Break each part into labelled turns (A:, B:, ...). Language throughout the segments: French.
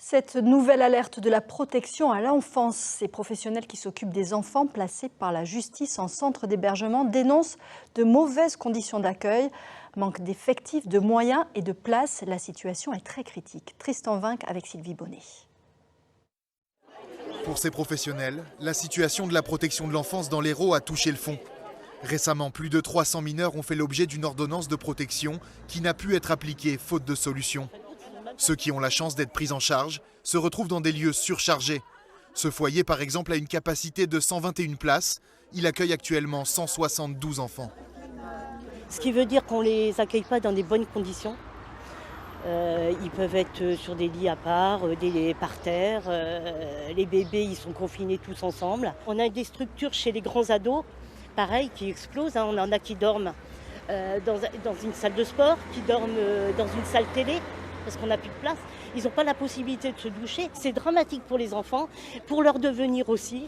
A: Cette nouvelle alerte de la protection à l'enfance, ces professionnels qui s'occupent des enfants placés par la justice en centre d'hébergement dénoncent de mauvaises conditions d'accueil, manque d'effectifs, de moyens et de places. La situation est très critique. Tristan Vinck avec Sylvie Bonnet.
B: Pour ces professionnels, la situation de la protection de l'enfance dans l'Hérault a touché le fond. Récemment, plus de 300 mineurs ont fait l'objet d'une ordonnance de protection qui n'a pu être appliquée faute de solution. Ceux qui ont la chance d'être pris en charge se retrouvent dans des lieux surchargés. Ce foyer, par exemple, a une capacité de 121 places. Il accueille actuellement 172 enfants.
C: Ce qui veut dire qu'on ne les accueille pas dans des bonnes conditions. Ils peuvent être sur des lits à part, des parterres. Les bébés, ils sont confinés tous ensemble. On a des structures chez les grands ados, pareil, qui explosent. On en a qui dorment dans une salle de sport, qui dorment dans une salle télé, parce qu'on n'a plus de place. Ils n'ont pas la possibilité de se doucher. C'est dramatique pour les enfants, pour leur devenir aussi.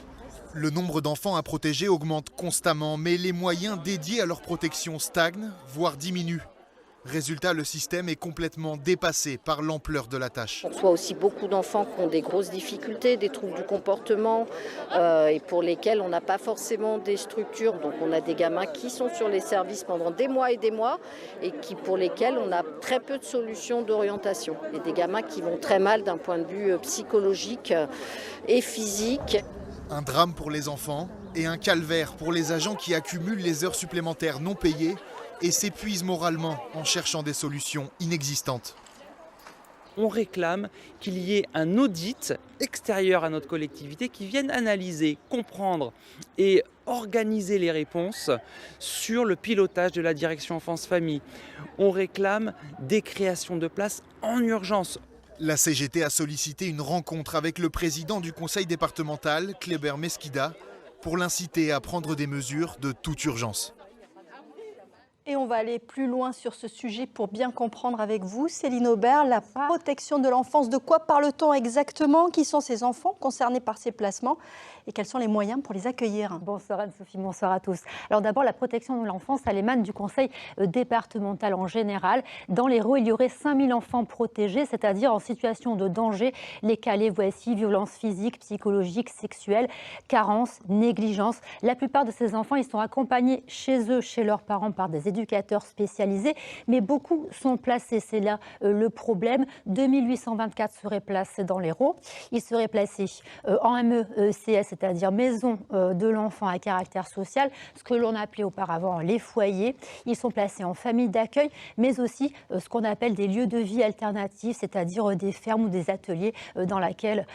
B: Le nombre d'enfants à protéger augmente constamment, mais les moyens dédiés à leur protection stagnent, voire diminuent. Résultat, le système est complètement dépassé par l'ampleur de la tâche.
D: On reçoit aussi beaucoup d'enfants qui ont des grosses difficultés, des troubles du comportement et pour lesquels on n'a pas forcément des structures. Donc on a des gamins qui sont sur les services pendant des mois et pour lesquels on a très peu de solutions d'orientation. Et des gamins qui vont très mal d'un point de vue psychologique et physique.
B: Un drame pour les enfants et un calvaire pour les agents qui accumulent les heures supplémentaires non payées et s'épuisent moralement en cherchant des solutions inexistantes.
E: On réclame qu'il y ait un audit extérieur à notre collectivité qui vienne analyser, comprendre et organiser les réponses sur le pilotage de la direction enfance-famille. On réclame des créations de places en urgence.
B: La CGT a sollicité une rencontre avec le président du conseil départemental, Kléber Mesquida, pour l'inciter à prendre des mesures de toute urgence.
A: Et on va aller plus loin sur ce sujet pour bien comprendre avec vous. Céline Aubert, la protection de l'enfance, de quoi parle-t-on exactement? Qui sont ces enfants concernés par ces placements et quels sont les moyens pour les accueillir?
F: Bonsoir Anne-Sophie, bonsoir à tous. Alors d'abord, la protection de l'enfance, elle émane du conseil départemental en général. Dans l'Hérault, il y aurait 5000 enfants protégés, c'est-à-dire en situation de danger. Les cas, les voici: violences physiques, psychologiques, sexuelles, carences, négligence. La plupart de ces enfants, ils sont accompagnés chez eux, chez leurs parents, par des éducateurs spécialisés, mais beaucoup sont placés, c'est là le problème. 2824 seraient placés dans l'Hérault. Ils seraient placés en MECS, c'est-à-dire maison de l'enfant à caractère social, ce que l'on appelait auparavant les foyers. Ils sont placés en famille d'accueil, mais aussi ce qu'on appelle des lieux de vie alternatifs, c'est-à-dire des fermes ou des ateliers dans lesquels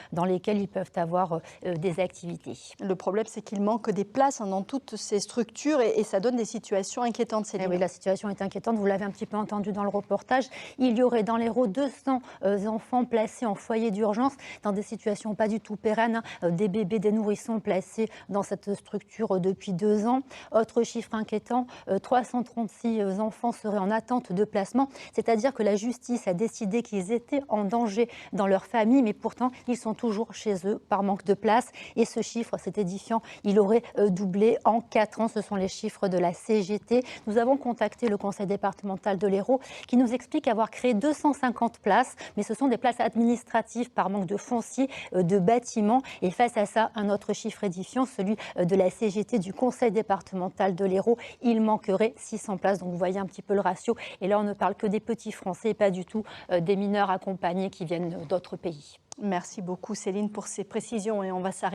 F: ils peuvent avoir des activités.
A: Le problème, c'est qu'il manque des places dans toutes ces structures et ça donne des situations inquiétantes.
F: Oui, la situation est inquiétante, vous l'avez un petit peu entendu dans le reportage. Il y aurait dans l'Hérault 200 enfants placés en foyer d'urgence dans des situations pas du tout pérennes, des bébés, des nourrissons placés dans cette structure depuis 2 ans. Autre chiffre inquiétant, 336 enfants seraient en attente de placement, c'est-à-dire que la justice a décidé qu'ils étaient en danger dans leur famille, mais pourtant ils sont toujours chez eux par manque de place. Et ce chiffre, c'est édifiant, il aurait doublé en 4 ans. Ce sont les chiffres de la CGT. Nous avons contacté le conseil départemental de l'Hérault qui nous explique avoir créé 250 places, mais ce sont des places administratives par manque de foncier, de bâtiments. Et face à ça, un autre chiffre édifiant, celui de la CGT du conseil départemental de l'Hérault, il manquerait 600 places. Donc vous voyez un petit peu le ratio. Et là, on ne parle que des petits Français et pas du tout des mineurs accompagnés qui viennent d'autres pays.
A: Merci beaucoup Céline pour ces précisions et on va s'arrêter.